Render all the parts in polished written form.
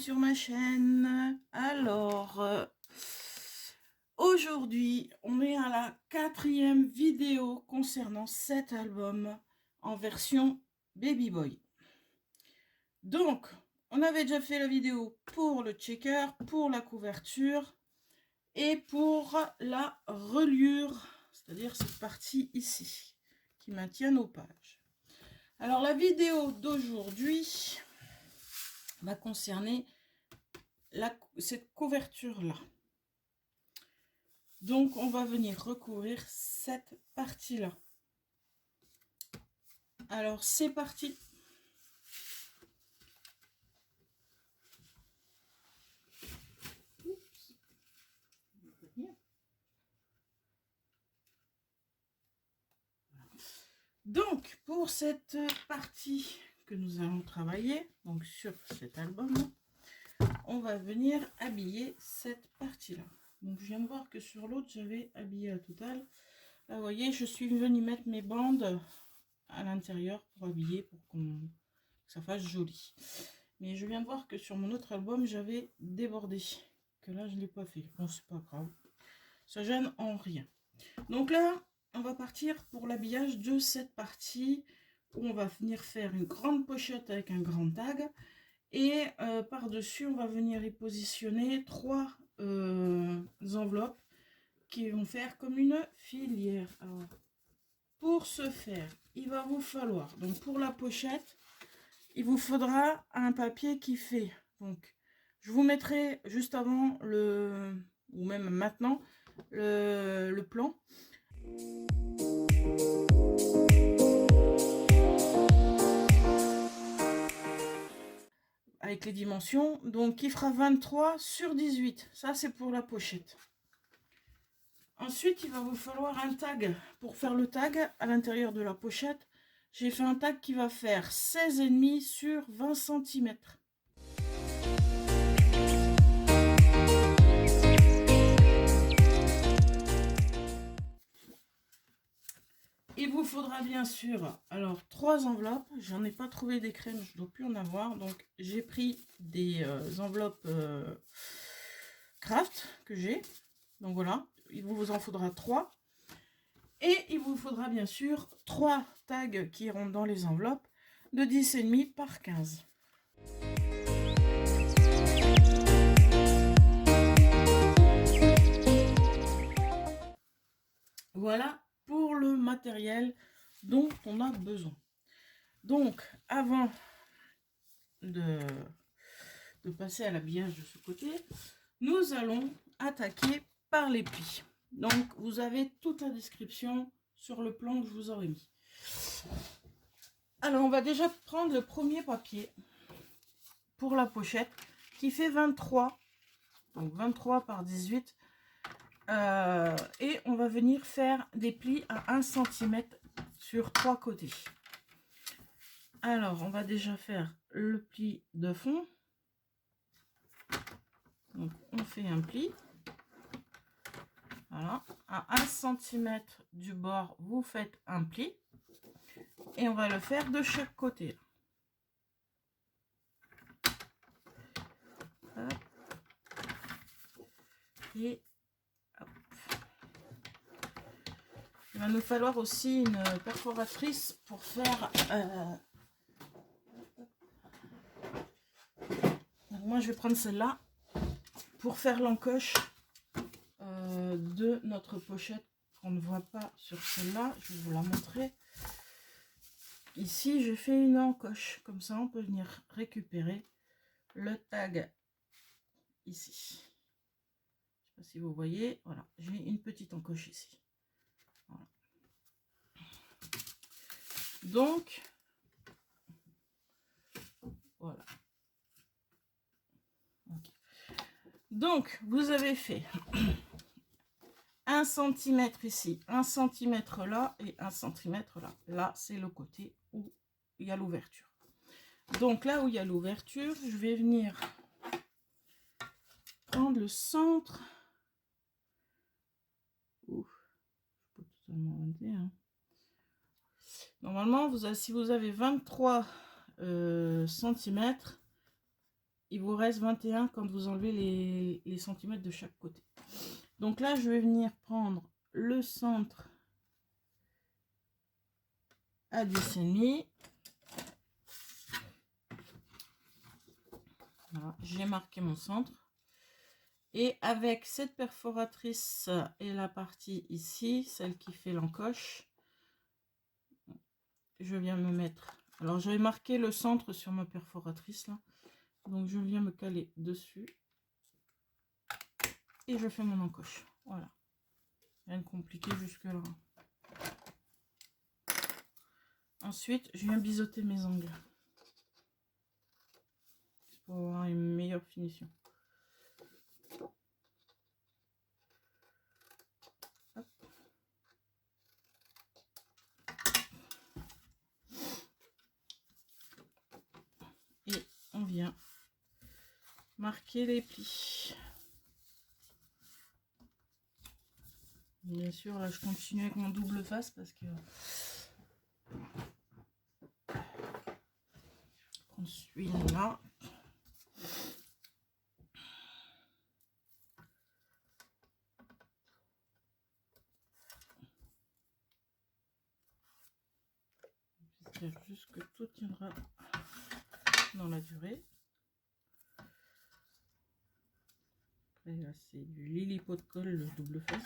sur ma chaîne. Alors, aujourd'hui, on est à la 4e vidéo concernant cet album en version Baby Boy. Donc, on avait déjà fait la vidéo pour le checker, pour la couverture et pour la reliure, c'est-à-dire cette partie ici qui maintient nos pages. Alors, la vidéo d'aujourd'hui va concerner cette couverture là. Donc on va venir recouvrir cette partie là. Alors c'est parti. Donc pour cette partie que nous allons travailler, donc sur cet album, on va venir habiller cette partie là. Donc je viens de voir que sur l'autre j'avais habillé la totale. Là vous voyez, je suis venue mettre mes bandes à l'intérieur pour habiller, pour que ça fasse joli. Mais je viens de voir que sur mon autre album j'avais débordé, que là je ne l'ai pas fait. Bon, c'est pas grave, ça gêne en rien. Donc là on va partir pour l'habillage de cette partie où on va venir faire une grande pochette avec un grand tag. Et par dessus on va venir y positionner 3 enveloppes qui vont faire comme une filière. Alors, pour ce faire, il va vous falloir, donc pour la pochette, il vous faudra un papier qui fait, donc je vous mettrai juste avant ou même maintenant le plan. Avec les dimensions, donc qui fera 23 sur 18. Ça c'est pour la pochette. Ensuite, il va vous falloir un tag. Pour faire le tag à l'intérieur de la pochette, j'ai fait un tag qui va faire 16,5 sur 20 cm. Il vous faudra bien sûr, alors 3 enveloppes. J'en ai pas trouvé des crèmes, je ne dois plus en avoir. Donc j'ai pris des enveloppes craft que j'ai. Donc voilà, il vous en faudra 3. Et il vous faudra bien sûr 3 tags qui iront dans les enveloppes de 10,5 par 15. Voilà pour le matériel dont on a besoin. Donc avant de passer à l'habillage de ce côté, nous allons attaquer par les plis. Donc vous avez toute la description sur le plan que je vous aurais mis. Alors on va déjà prendre le premier papier pour la pochette qui fait 23, donc 23 par 18, et on va venir faire des plis à 1 cm sur 3 côtés. Alors on va déjà faire le pli de fond. Donc on fait un pli, voilà, à 1 cm du bord vous faites un pli et on va le faire de chaque côté. Hop. Et hop. Il va nous falloir aussi une perforatrice pour faire donc moi je vais prendre celle-là pour faire l'encoche de notre pochette qu'on ne voit pas sur celle-là. Je vais vous la montrer. Ici, j'ai fait une encoche. Comme ça, on peut venir récupérer le tag ici. Je ne sais pas si vous voyez. Voilà, j'ai une petite encoche ici. Voilà. Donc, voilà. Okay. Donc, vous avez fait 1 cm ici, 1 cm là et 1 cm là. Là, c'est le côté où il y a l'ouverture. Donc, là où il y a l'ouverture, je vais venir prendre le centre. Ouf, je peux totalement enlever, hein. Normalement, si vous avez 23 cm, il vous reste 21 quand vous enlevez les centimètres de chaque côté. Donc là, je vais venir prendre le centre à 10,5. Voilà, j'ai marqué mon centre. Et avec cette perforatrice et la partie ici, celle qui fait l'encoche, je viens me mettre... Alors, j'avais marqué le centre sur ma perforatrice, là. Donc, je viens me caler dessus. Et je fais mon encoche. Voilà. Rien de compliqué jusque-là. Ensuite, je viens biseauter mes angles. Pour avoir une meilleure finition. Hop. Et on vient marquer les plis. Bien sûr, là, je continue avec mon double face parce que... On suit là. J'espère juste que tout tiendra dans la durée. Après, là, c'est du Lily Pot de colle, le double face.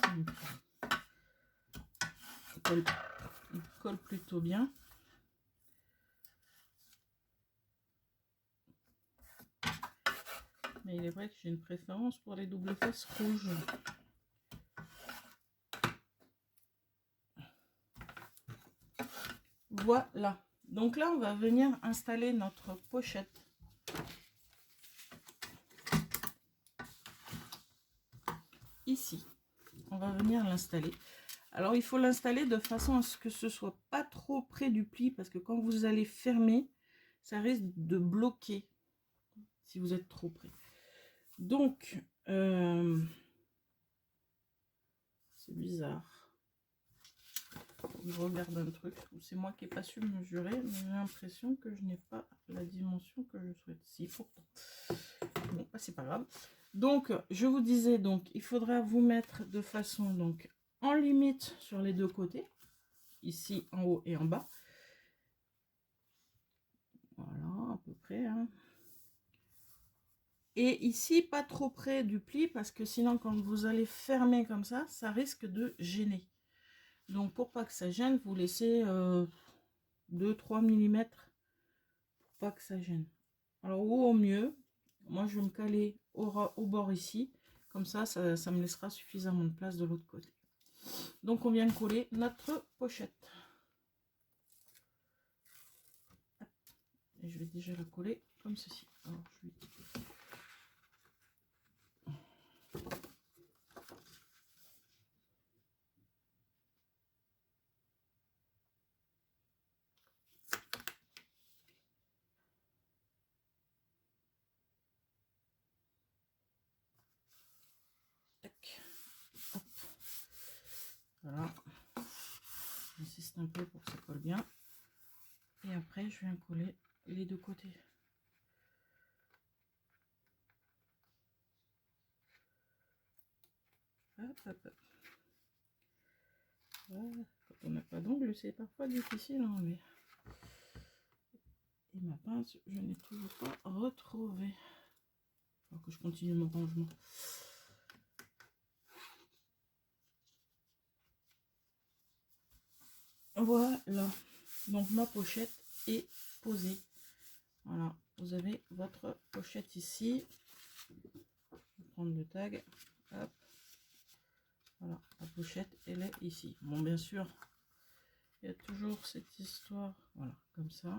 Il colle plutôt bien. Mais il est vrai que j'ai une préférence pour les doubles faces rouges. Voilà. Donc là, on va venir installer notre pochette. Ici. On va venir l'installer. Alors, il faut l'installer de façon à ce que ce soit pas trop près du pli, parce que quand vous allez fermer, ça risque de bloquer si vous êtes trop près. Donc, c'est bizarre. Je regarde un truc, c'est moi qui n'ai pas su mesurer, mais j'ai l'impression que je n'ai pas la dimension que je souhaite. Si, pourtant. Bon, bah, c'est pas grave. Donc, je vous disais, donc, il faudra vous mettre de façon donc en limite sur les deux côtés, ici en haut et en bas. Voilà, à peu près. Hein. Et ici, pas trop près du pli, parce que sinon, quand vous allez fermer comme ça risque de gêner. Donc, pour pas que ça gêne, vous laissez 2-3 mm pour pas que ça gêne. Alors, au mieux, moi, je vais me caler au bord ici. Comme ça me laissera suffisamment de place de l'autre côté. Donc, on vient de coller notre pochette. Et je vais déjà la coller comme ceci. Alors, je vais... Tac. Hop. Voilà. J'insiste un peu pour que ça colle bien. Et après, je viens coller les deux côtés. Hop, hop, hop. Voilà. Quand on n'a pas d'ongle, c'est parfois difficile à enlever. Et ma pince, je n'ai toujours pas retrouvé. Alors que je continue mon rangement. Voilà. Donc ma pochette est posée. Voilà. Vous avez votre pochette ici. Je vais prendre le tag. Hop. Voilà. La pochette, elle est ici. Bon, bien sûr, il y a toujours cette histoire. Voilà, comme ça.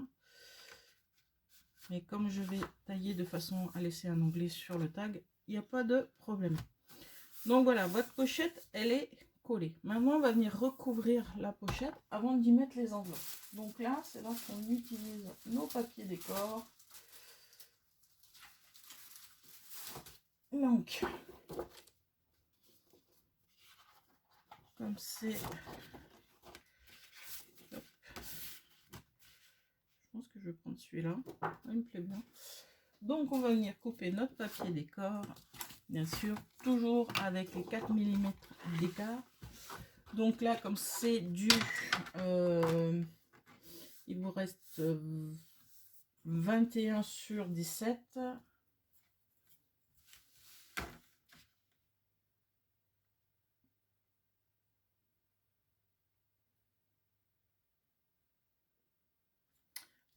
Mais comme je vais tailler de façon à laisser un onglet sur le tag, il n'y a pas de problème. Donc voilà, votre pochette, elle est collée. Maintenant, on va venir recouvrir la pochette avant d'y mettre les enveloppes. Donc là, c'est là qu'on utilise nos papiers décor. Donc, comme c'est... Je pense que je vais prendre celui-là. Il me plaît bien. Donc on va venir couper notre papier décor, bien sûr, toujours avec les 4 mm d'écart. Donc là, comme c'est du... il vous reste 21 sur 17.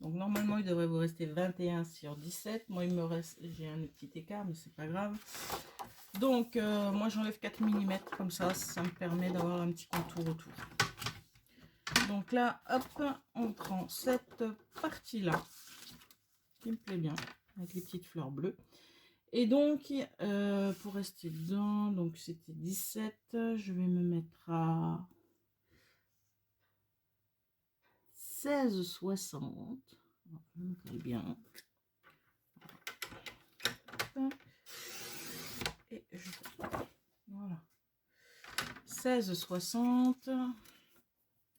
Donc normalement il devrait vous rester 21 sur 17. Moi il me reste, j'ai un petit écart mais c'est pas grave. Donc moi j'enlève 4 mm comme ça me permet d'avoir un petit contour autour. Donc là hop, on prend cette partie là qui me plaît bien avec les petites fleurs bleues. Et donc pour rester dedans, donc c'était 17, je vais me mettre à 16,60. Je me colle bien. Et je... voilà. 16,60.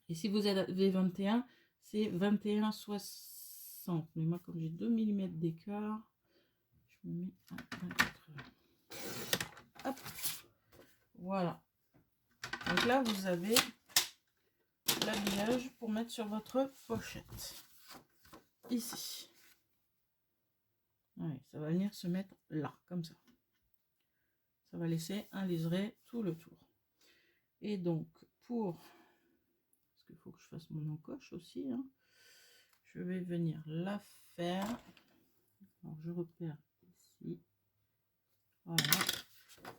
Et si vous avez 21, c'est 21,60. Mais moi, comme j'ai 2 mm d'écart, je me mets à 24. Hop. Voilà. Donc là, vous avez l'habillage pour mettre sur votre pochette. Ici. Ouais, ça va venir se mettre là, comme ça. Ça va laisser un liseré tout le tour. Et donc, pour... parce qu'il faut que je fasse mon encoche aussi, hein, je vais venir la faire. Alors, je repère ici. Voilà.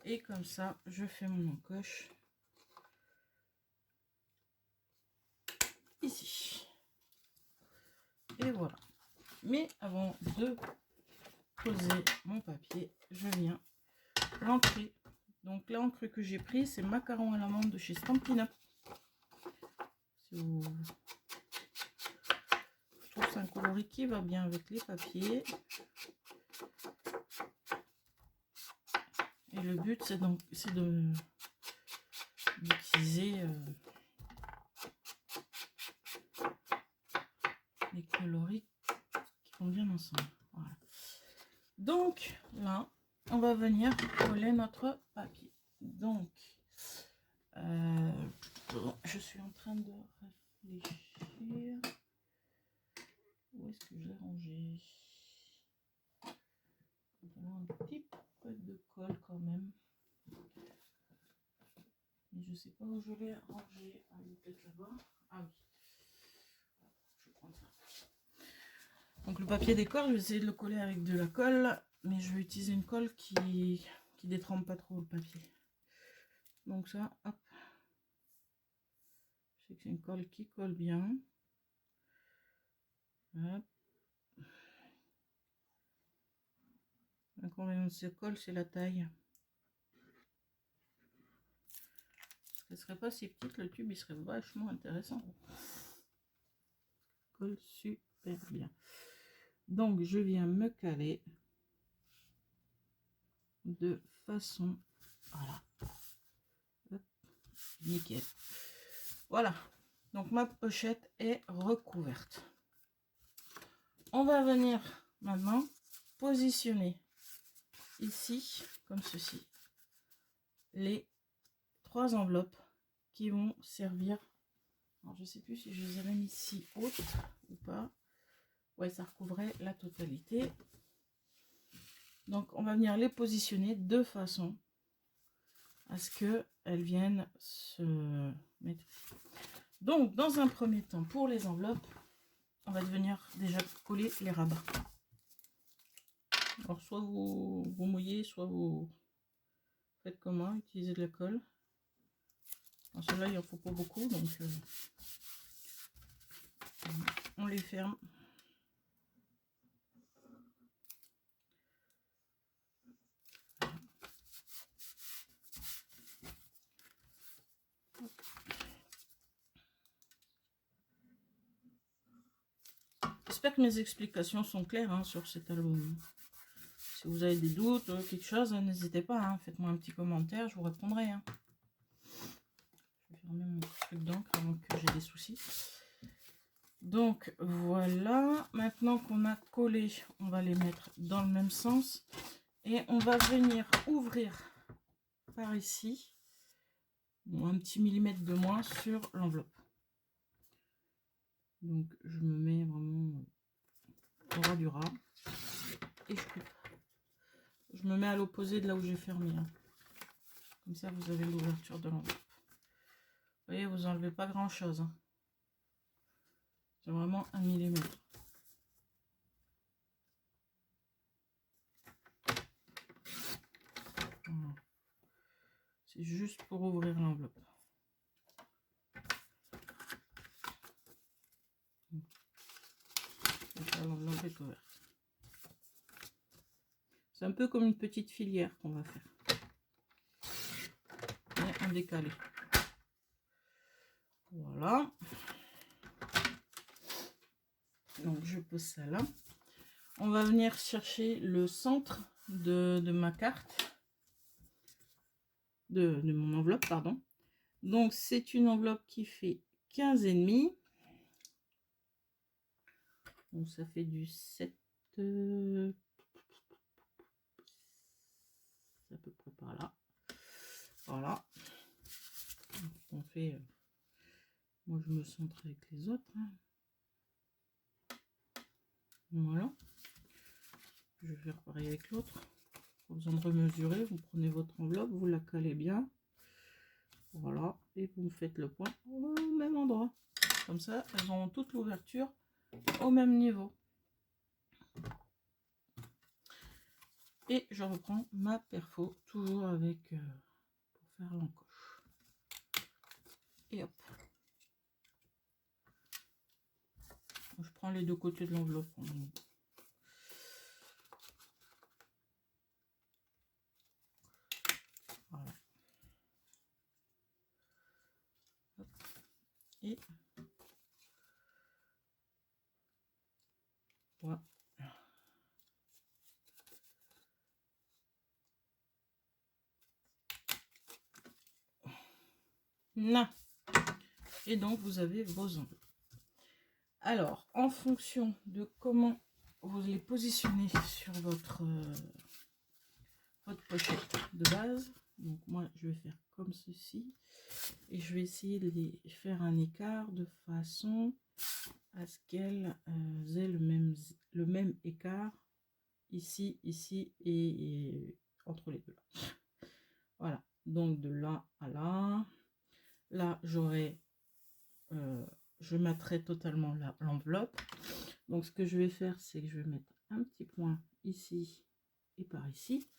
Et comme ça, je fais mon encoche ici. Et voilà. Mais avant de poser mon papier, je viens l'ancrer. Donc l'encre que j'ai pris, c'est Macaron à l'amande de chez Stampin' Up. Si vous... Je trouve que c'est un coloris qui va bien avec les papiers. Et le but, c'est donc d'utiliser les coloris qui vont bien ensemble. Voilà. Donc là, on va venir coller notre papier. Donc, je suis en train de réfléchir. Où est-ce que je l'ai rangé? Un petit peu de colle quand même. Mais je sais pas où je l'ai rangé. Ah, il est peut-être là-bas. Ah oui. Je vais prendre ça. Donc le papier décor, je vais essayer de le coller avec de la colle. Mais je vais utiliser une colle qui détrempe pas trop le papier. Donc ça, hop. Je sais que c'est une colle qui colle bien. Hop. L'inconvénient de cette colle, c'est la taille. Parce qu'elle serait pas si petite, le tube il serait vachement intéressant. Colle super bien. Donc je viens me caler de façon, voilà, hop, nickel. Voilà, donc ma pochette est recouverte. On va venir maintenant positionner ici, comme ceci, les 3 enveloppes qui vont servir. Alors je sais plus si je les avais mis si hautes ou pas. Ouais, ça recouvrait la totalité. Donc on va venir les positionner de façon à ce que elles viennent se mettre. Donc dans un premier temps, pour les enveloppes, on va venir déjà coller les rabats. Alors soit vous mouillez, soit vous faites comment, utilisez de la colle. Ceux-là il en faut pas beaucoup, donc on les ferme. J'espère que mes explications sont claires hein, sur cet album. Si vous avez des doutes, quelque chose, n'hésitez pas, hein, faites-moi un petit commentaire, je vous répondrai. Hein. Je vais fermer mon truc d'encre avant que j'ai des soucis. Donc voilà, maintenant qu'on a collé, on va les mettre dans le même sens et on va venir ouvrir par ici, un petit millimètre de moins sur l'enveloppe. Donc je me mets vraiment au ras du ras et je coupe. Je me mets à l'opposé de là où j'ai fermé, hein. Comme ça vous avez l'ouverture de l'enveloppe. Vous voyez, vous enlevez pas grand chose, hein. C'est vraiment 1 millimètre. Voilà. C'est juste pour ouvrir l'enveloppe. L'enveloppe est ouverte. C'est un peu comme une petite filière qu'on va faire. Mais en décalé. Voilà. Donc je pose ça là. On va venir chercher le centre de ma carte. De mon enveloppe, pardon. Donc c'est une enveloppe qui fait 15,5. Donc ça fait du 7. C'est à peu près par là. Voilà. On fait. Moi je me centre avec les autres, hein. Voilà. Je vais faire pareil avec l'autre. Pas besoin de remesurer. Vous prenez votre enveloppe, vous la calez bien. Voilà. Et vous me faites le point au même endroit. Comme ça, elles ont toute l'ouverture au même niveau. Et je reprends ma perfo, toujours avec pour faire l'encoche. Et hop. Je prends les deux côtés de l'enveloppe. Voilà. Hop. Et voilà. Là. Et donc vous avez vos enveloppes. Alors, en fonction de comment vous les positionnez sur votre pochette de base, donc moi je vais faire comme ceci et je vais essayer de les faire un écart de façon à ce qu'elles aient le même écart ici, ici et entre les deux là. Voilà, donc de là à là, là j'aurai je mettrai totalement l'enveloppe. Donc ce que je vais faire, c'est que je vais mettre un petit point ici et par ici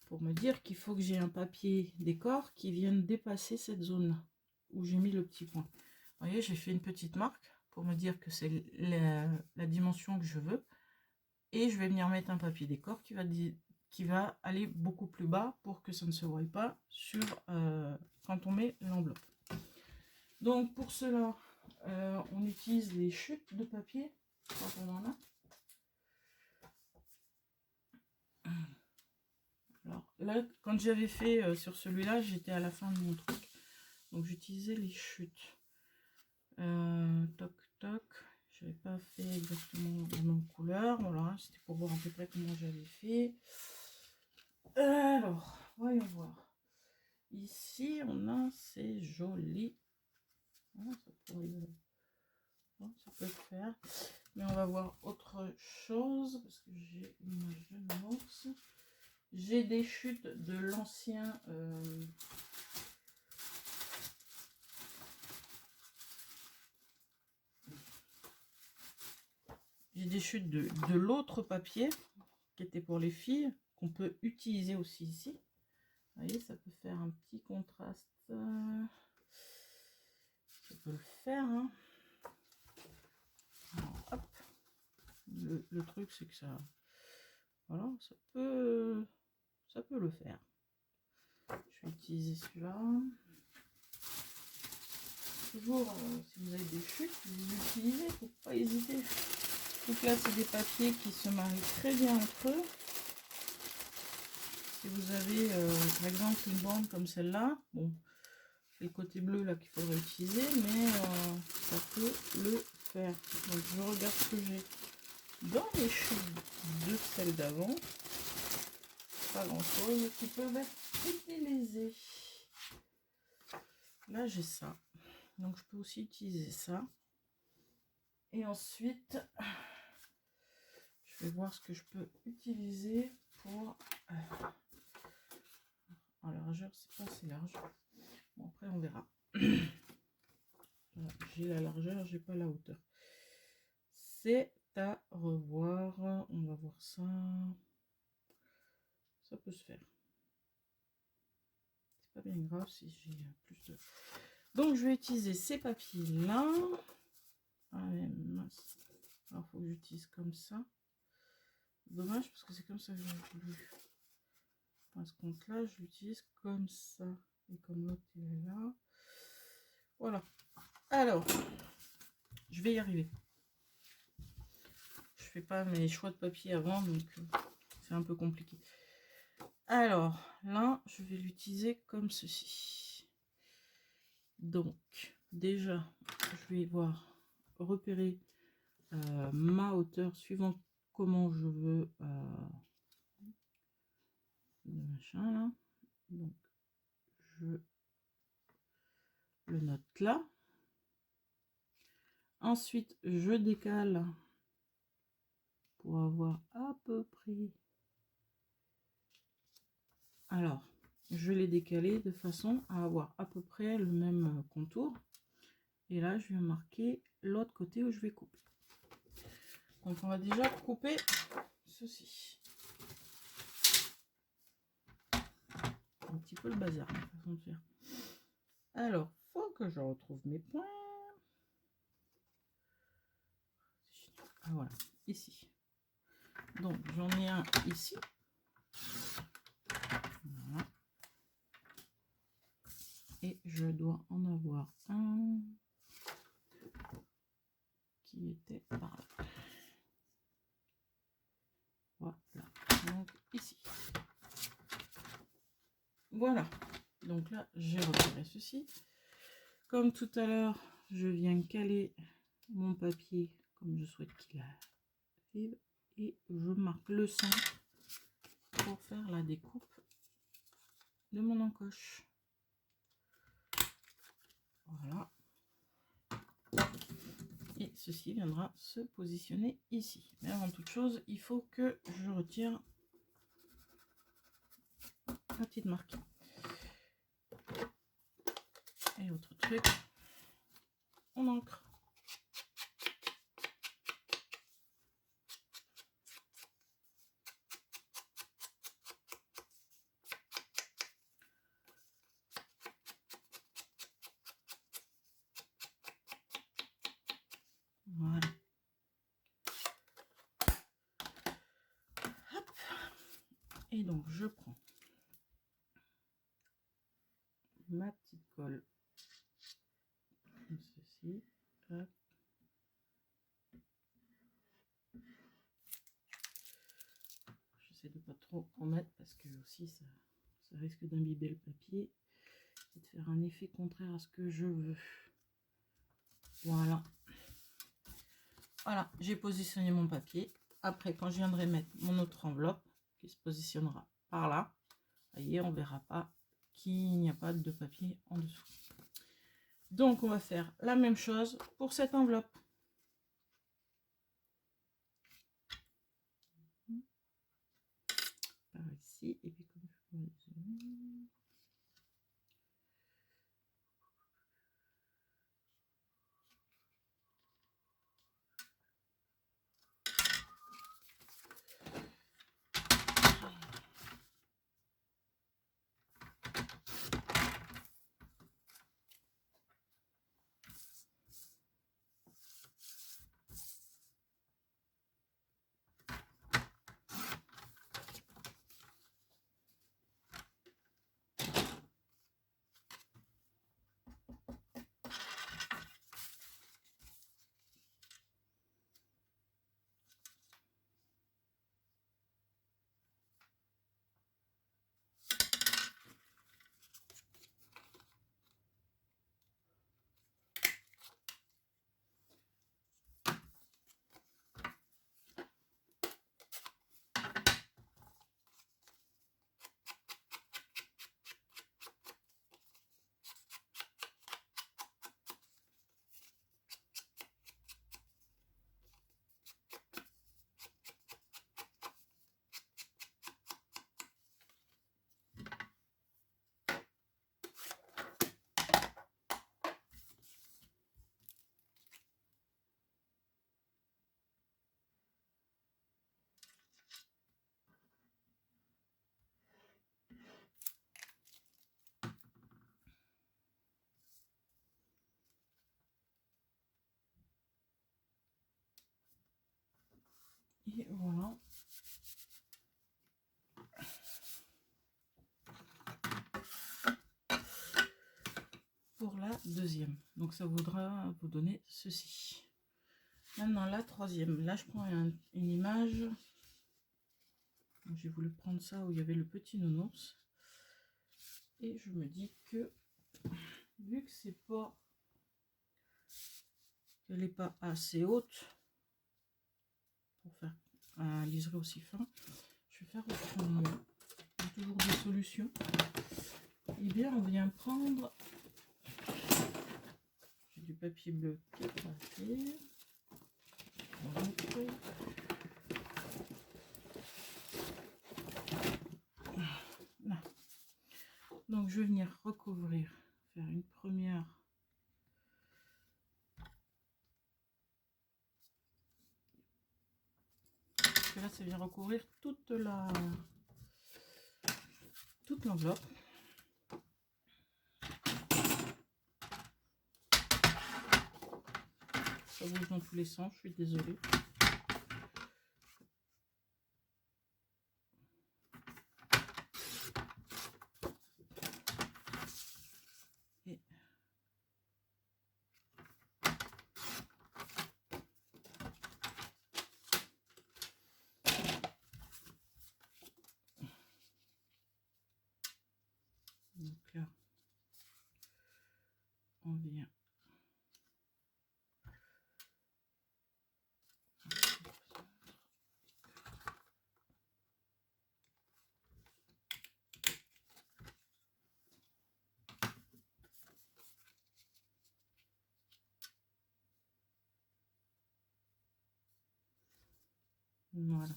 pour me dire qu'il faut que j'ai un papier décor qui vienne dépasser cette zone là où j'ai mis le petit point. Vous voyez, j'ai fait une petite marque pour me dire que c'est la dimension que je veux, et je vais venir mettre un papier décor qui va aller beaucoup plus bas pour que ça ne se voie pas sur quand on met l'enveloppe. Donc pour cela, on utilise les chutes de papier quand on en a. Alors là, quand j'avais fait sur celui-là, j'étais à la fin de mon truc. Donc j'utilisais les chutes. Toc toc. J'avais pas fait exactement la même couleur. Voilà, c'était pour voir à peu près comment j'avais fait. Alors, voyons voir. Ici, on a, c'est joli. Ah, ça peut le faire. Mais on va voir autre chose parce que j'ai une jeune ours. J'ai des chutes de l'ancien j'ai des chutes de l'autre papier qui était pour les filles, qu'on peut utiliser aussi ici. Vous voyez, ça peut faire un petit contraste. Ça peut le faire, hein. Alors, hop. Le truc, c'est que ça... Voilà, ça peut le faire. Je vais utiliser celui-là. Toujours, si vous avez des chutes, vous utilisez, il ne faut pas hésiter. Donc là, c'est des papiers qui se marient très bien entre eux. Si vous avez, par exemple, une bande comme celle-là, bon, c'est le côté bleu là qu'il faudrait utiliser, mais ça peut le faire, donc je regarde ce que j'ai dans les chutes de celle d'avant. Pas grand chose qui peuvent être utilisées. Là j'ai ça, donc je peux aussi utiliser ça. Et ensuite je vais voir ce que je peux utiliser pour en largeur. C'est pas assez large, bon, après on verra. Voilà, j'ai la largeur, j'ai pas la hauteur. C'est à revoir. On va voir ça. Ça peut se faire. C'est pas bien grave si j'ai plus de... Donc je vais utiliser ces papiers là. Allez, mince. Alors faut que j'utilise comme ça. Dommage parce que c'est comme ça que j'ai voulu. À ce compte là, je l'utilise comme ça. Et comme l'autre il est là. Voilà. Alors, je vais y arriver. Je fais pas mes choix de papier avant, donc c'est un peu compliqué. Alors là, je vais l'utiliser comme ceci. Donc déjà, je vais voir repérer ma hauteur suivant comment je veux le machin là. Donc je le note là. Ensuite, je décale pour avoir à peu près. Alors, je l'ai décalé de façon à avoir à peu près le même contour. Et là, je vais marquer l'autre côté où je vais couper. Donc, on va déjà couper ceci. Un petit peu le bazar, la façon de faire. Alors, faut que je retrouve mes points. Ah, voilà, ici. Donc, j'en ai un ici. Voilà. Et je dois en avoir un qui était par là. Voilà, donc ici. Voilà, donc là j'ai repéré ceci. Comme tout à l'heure, je viens caler mon papier comme je souhaite qu'il arrive et je marque le centre pour faire la découpe de mon encoche. Voilà. Et ceci viendra se positionner ici. Mais avant toute chose, il faut que je retire la petite marque. Et autre truc, on encre. Voilà. Hop. Et donc je prends ma petite colle comme ceci. Hop. J'essaie de pas trop en mettre parce que aussi ça risque d'imbiber le papier et de faire un effet contraire à ce que je veux. Voilà. Voilà, j'ai positionné mon papier. Après, quand je viendrai mettre mon autre enveloppe qui se positionnera par là, vous voyez, on verra pas qu'il n'y a pas de papier en dessous. Donc, on va faire la même chose pour cette enveloppe. Par ici, et puis comme je peux Et voilà. Pour la deuxième. Donc ça voudra vous donner ceci. Maintenant la troisième. Là je prends une image. J'ai voulu prendre ça où il y avait le petit nounours. Et je me dis que vu que c'est pas, qu'elle n'est pas assez haute pour faire un liseré aussi fin, je vais faire autrement. Il y a toujours des solutions. Et bien on vient prendre, j'ai du papier bleu qui est passé. Là. Donc je vais venir recouvrir, faire une première. Parce que là ça vient recouvrir toute l'enveloppe. Ça bouge dans tous les sens, je suis désolée. Et donc là, on vient. Voilà.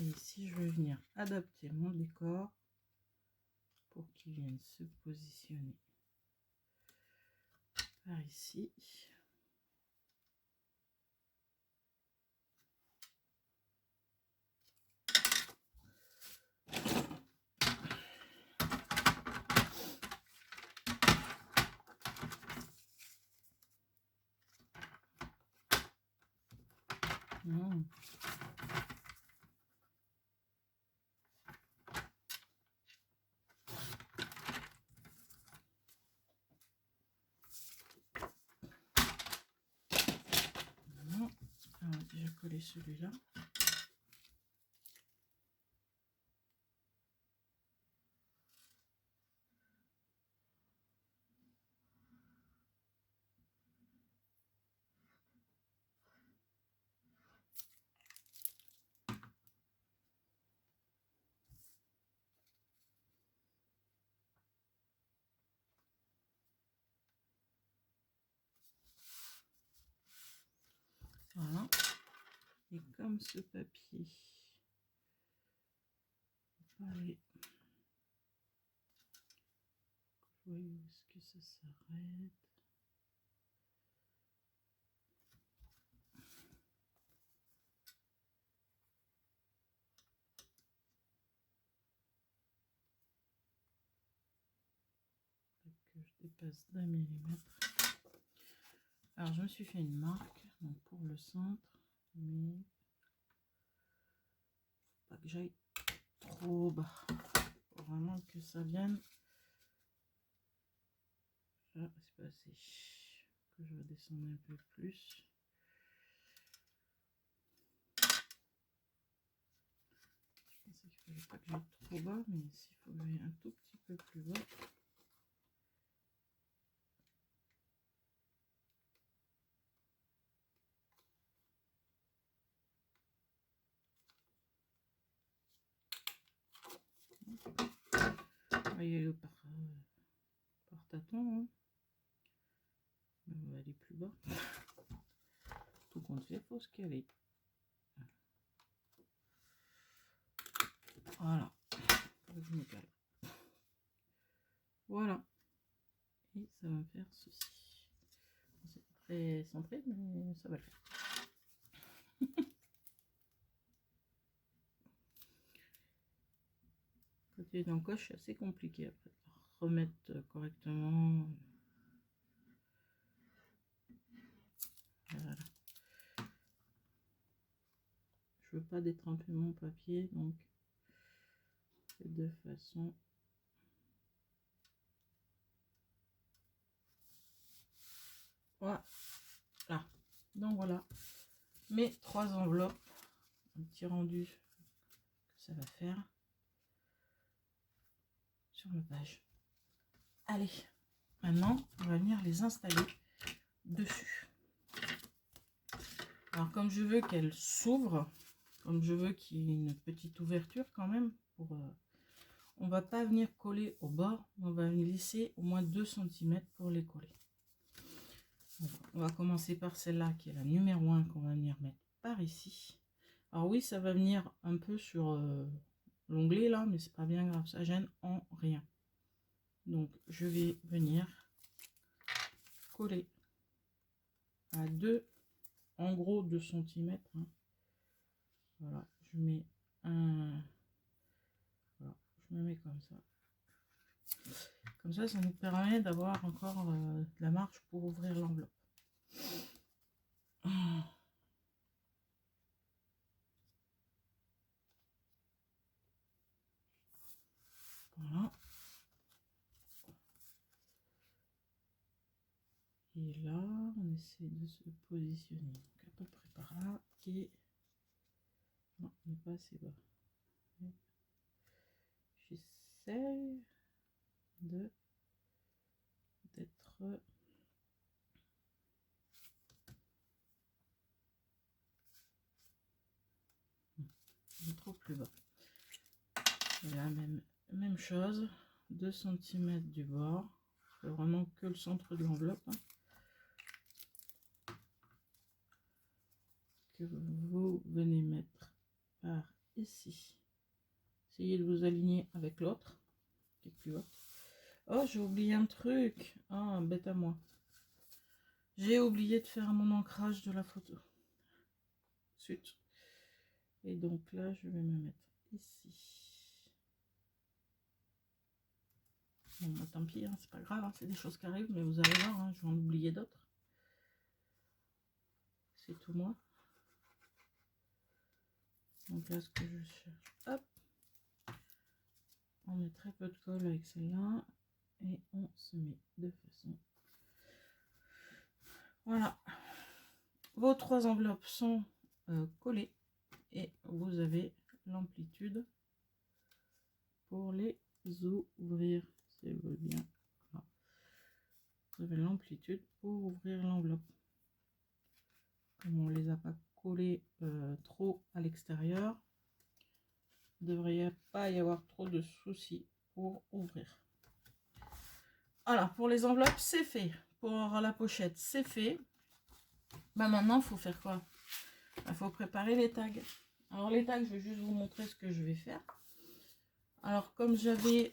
Et ici, je vais venir adapter mon décor pour qu'il vienne se positionner par ici. On va déjà coller celui-là. Voilà. Et comme ce papier, allez, vous voyez où est-ce que ça s'arrête. Que je dépasse d'1 millimètre. Alors je me suis fait une marque donc pour le centre, mais faut pas que j'aille trop bas. Faut vraiment que ça vienne. Là c'est pas assez. Que je vais descendre un peu plus. Je pensais qu'il fallait pas que j'aille trop bas, mais s'il faut aller un tout petit peu plus bas. Voyez-le par tâton, hein. On va aller plus bas. Tout compte fait, faut se caler. Voilà. Je me cale. Voilà. Et ça va me faire ceci. C'est pas très centré, mais ça va le faire. Côté d'encoche, c'est assez compliqué après de remettre correctement. Voilà. Je pas détremper mon papier, donc de façon. Voilà. Donc voilà mes 3 enveloppes. Un petit rendu que ça va faire sur la page. Allez, maintenant on va venir les installer dessus. Alors comme je veux qu'elle s'ouvre, comme je veux qu'il y ait une petite ouverture quand même, on va pas venir coller au bord, on va laisser au moins 2 cm pour les coller. On va commencer par celle-là qui est la numéro 1 qu'on va venir mettre par ici. Alors oui, ça va venir un peu sur l'onglet là, mais c'est pas bien grave, ça gêne en rien. Donc je vais venir coller à 2, en gros 2 cm. Hein. Voilà, je mets un... Voilà, je me mets comme ça. Comme ça nous permet d'avoir encore de la marge pour ouvrir l'enveloppe. Voilà. Et là, on essaie de se positionner donc à peu près par là. Et non, on n'est pas assez bas. J'essaie de d'être trop plus bas. Et là, même chose, 2 cm du bord. C'est vraiment que le centre de l'enveloppe. Hein. Que vous venez mettre par ici. Essayez de vous aligner avec l'autre qui est plus haut. Oh, j'ai oublié un truc. Ah, bête à moi. J'ai oublié de faire mon ancrage de la photo. Zut. Et donc là, je vais me mettre ici. Bon, bah, tant pis, hein, c'est pas grave, hein, c'est des choses qui arrivent, mais vous allez voir, hein, je vais en oublier d'autres. C'est tout moi. Donc là, ce que je cherche, hop. On met très peu de colle avec celle-là. Et on se met de façon. Voilà. Vos 3 enveloppes sont collées. Et vous avez l'amplitude pour les ouvrir. Si vous voulez bien. Voilà. Vous avez l'amplitude pour ouvrir l'enveloppe. Comme on les a pas collés trop à l'extérieur, il ne devrait pas y avoir trop de soucis pour ouvrir. Voilà, pour les enveloppes, c'est fait. Pour la pochette, c'est fait. Ben maintenant, il faut faire quoi? Il faut préparer les tags. Alors les tags, je vais juste vous montrer ce que je vais faire. Alors comme j'avais...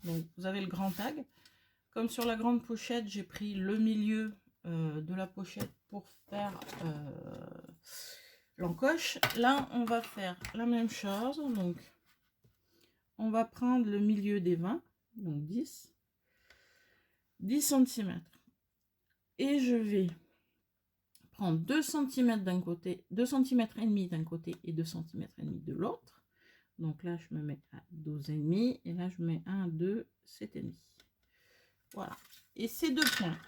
donc vous avez le grand tag. Comme sur la grande pochette, j'ai pris le milieu de la pochette pour faire l'encoche. Là, on va faire la même chose. Donc, on va prendre le milieu des 20, donc 10 cm. Et je vais prendre 2 cm d'un côté, 2 cm et demi d'un côté et 2 cm et demi de l'autre. Donc là, je me mets à 12,5 et là, je mets 1, 2, 7,5. Voilà. Et ces 2 points,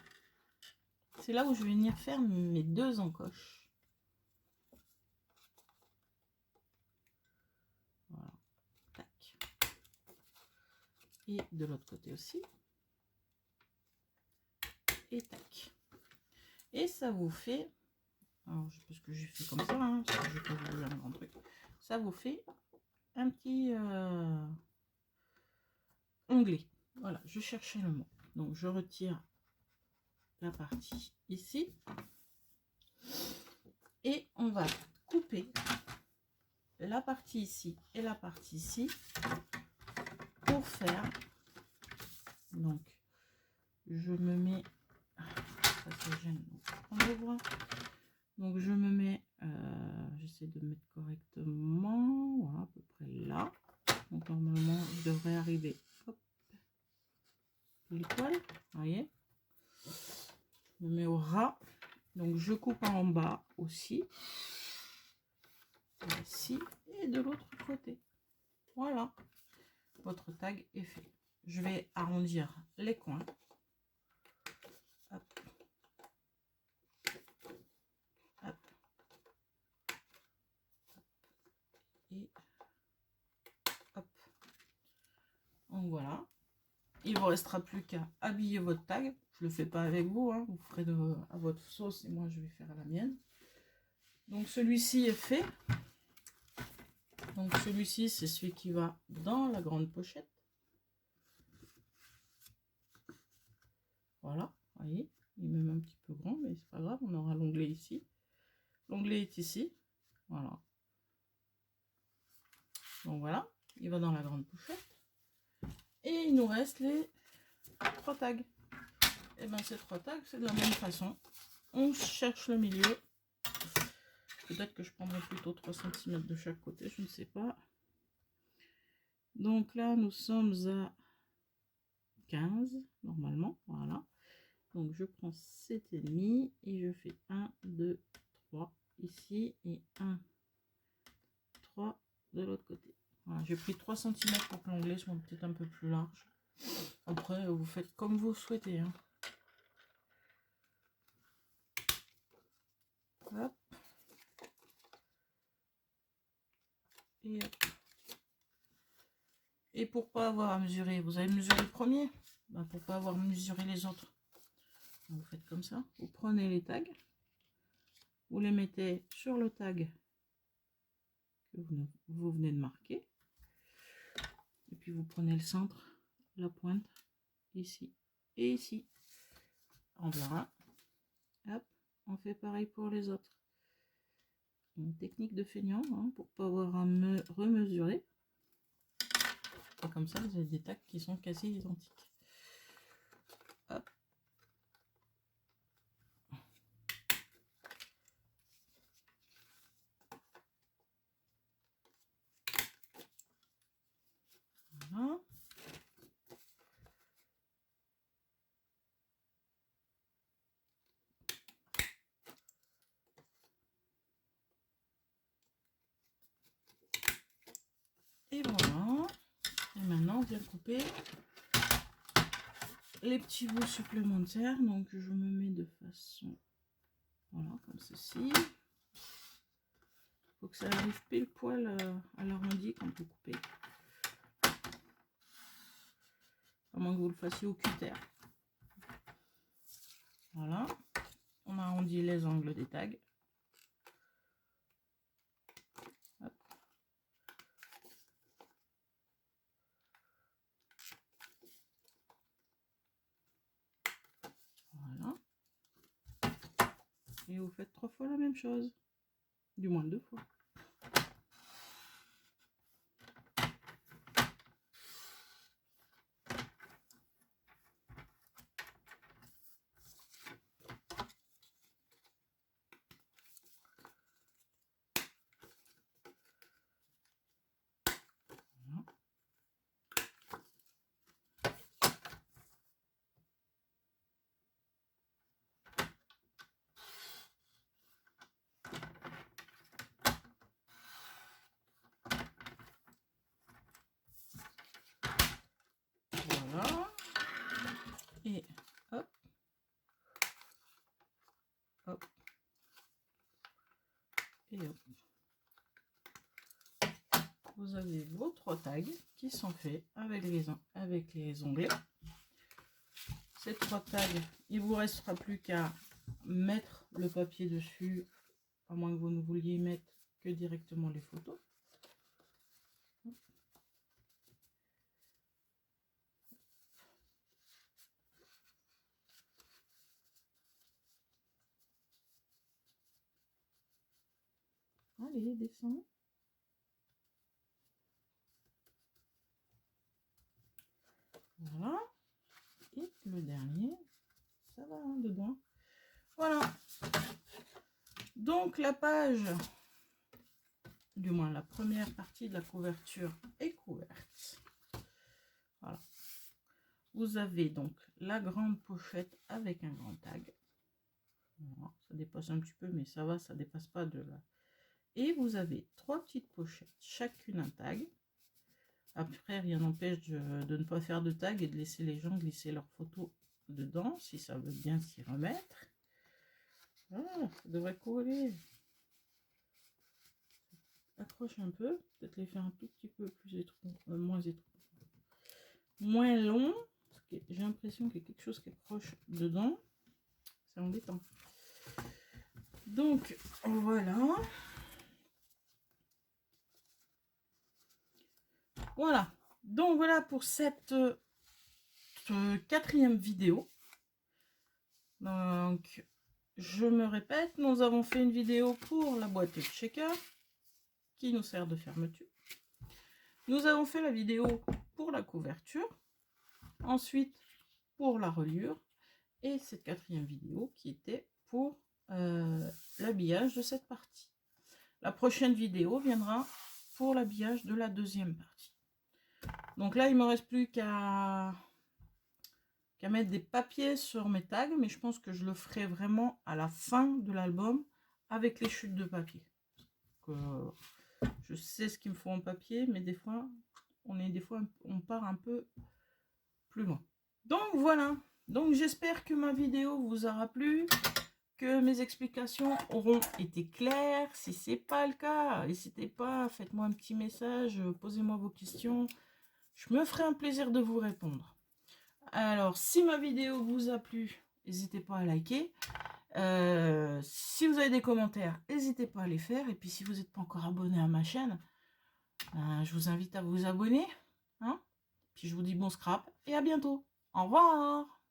c'est là où je vais venir faire mes 2 encoches. Voilà. Tac. Et de l'autre côté aussi. Et tac. Et ça vous fait, alors parce que j'ai fait comme ça, hein, parce que je vais pas vous dire un grand truc, ça vous fait un petit onglet. Voilà, je cherchais le mot. Donc je retire la partie ici et on va couper la partie ici et la partie ici pour faire. Donc je me mets, ça gêne, on le voit. Donc je me mets, j'essaie de mettre correctement, voilà, à peu près là. Donc normalement je devrais arriver, hop, pile poil, voyez. Je me mets au ras, donc je coupe en bas aussi. ici et de l'autre côté. Voilà, votre tag est fait. Je vais arrondir les coins. Hop. Hop. Et hop. Donc voilà. Il vous restera plus qu'à habiller votre tag. Je le fais pas avec vous, hein. Vous ferez à votre sauce et moi je vais faire à la mienne. Donc celui-ci est fait. Donc celui-ci c'est celui qui va dans la grande pochette. Voilà, vous voyez, il est même un petit peu grand, mais c'est pas grave, on aura l'onglet ici. L'onglet est ici, voilà. Donc voilà, il va dans la grande pochette. Et il nous reste les 3 tags. Et bien ces 3 tags, c'est de la même façon. On cherche le milieu. Peut-être que je prendrai plutôt 3 cm de chaque côté, je ne sais pas. Donc là, nous sommes à 15, normalement, voilà. Donc je prends 7,5 et je fais 1, 2, 3 ici et 1, 3 de l'autre côté. Voilà, j'ai pris 3 cm pour que l'onglet soit peut-être un peu plus large. Après, vous faites comme vous souhaitez, hein. Hop. Et hop. Et pour pas avoir à mesurer, vous avez mesuré le premier, ben, pour pas avoir mesuré les autres, vous faites comme ça. Vous prenez les tags, vous les mettez sur le tag que vous venez de marquer. Et puis vous prenez le centre, la pointe, ici et ici. En voilà. Hop, on fait pareil pour les autres. Une technique de feignant, hein, pour pas avoir à me remesurer. Et comme ça, vous avez des tags qui sont quasi identiques. Hop. Voilà. Et voilà. Et maintenant, on vient couper les petits bouts supplémentaires. Donc, je me mets de façon, voilà, comme ceci. Il faut que ça arrive pile poil à l'arrondi quand vous coupez. À moins que vous le fassiez au cutter. Voilà. On arrondit les angles des tags. Hop. Voilà. Et vous faites 3 fois la même chose. Du moins 2 fois. Voilà. Voilà. Et hop. Hop. Et hop. Vous avez vos 3 tags qui sont faits avec les onglets. Ces 3 tags, il vous restera plus qu'à mettre le papier dessus, à moins que vous ne vouliez mettre que directement les photos. Allez, descends. Voilà. Et le dernier, ça va hein, dedans. Voilà. Donc la page, du moins la première partie de la couverture est couverte. Voilà. Vous avez donc la grande pochette avec un grand tag. Voilà. Ça dépasse un petit peu, mais ça va, ça dépasse pas de Et vous avez 3 petites pochettes, chacune un tag. Après, rien n'empêche de ne pas faire de tag et de laisser les gens glisser leurs photos dedans, si ça veut bien s'y remettre. Ah, ça devrait coller. Accroche un peu, peut-être les faire un tout petit peu plus étroit, moins long, parce que j'ai l'impression qu'il y a quelque chose qui accroche dedans. C'est embêtant. Donc voilà. Voilà. Donc voilà pour cette 4e vidéo. Donc je me répète, nous avons fait une vidéo pour la boîte shaker qui nous sert de fermeture. Nous avons fait la vidéo pour la couverture, ensuite pour la reliure, et cette 4e vidéo qui était pour l'habillage de cette partie. La prochaine vidéo viendra pour l'habillage de la 2e partie. Donc là, il me reste plus qu'à mettre des papiers sur mes tags, mais je pense que je le ferai vraiment à la fin de l'album avec les chutes de papier. Donc, je sais ce qu'il me faut en papier, mais des fois on part un peu plus loin. Donc voilà. Donc j'espère que ma vidéo vous aura plu, que mes explications auront été claires. Si c'est pas le cas, n'hésitez pas, faites-moi un petit message, posez-moi vos questions. Je me ferai un plaisir de vous répondre. Alors, si ma vidéo vous a plu, n'hésitez pas à liker. Si vous avez des commentaires, n'hésitez pas à les faire. Et puis, si vous n'êtes pas encore abonné à ma chaîne, je vous invite à vous abonner. Hein, puis, je vous dis bon scrap et à bientôt. Au revoir.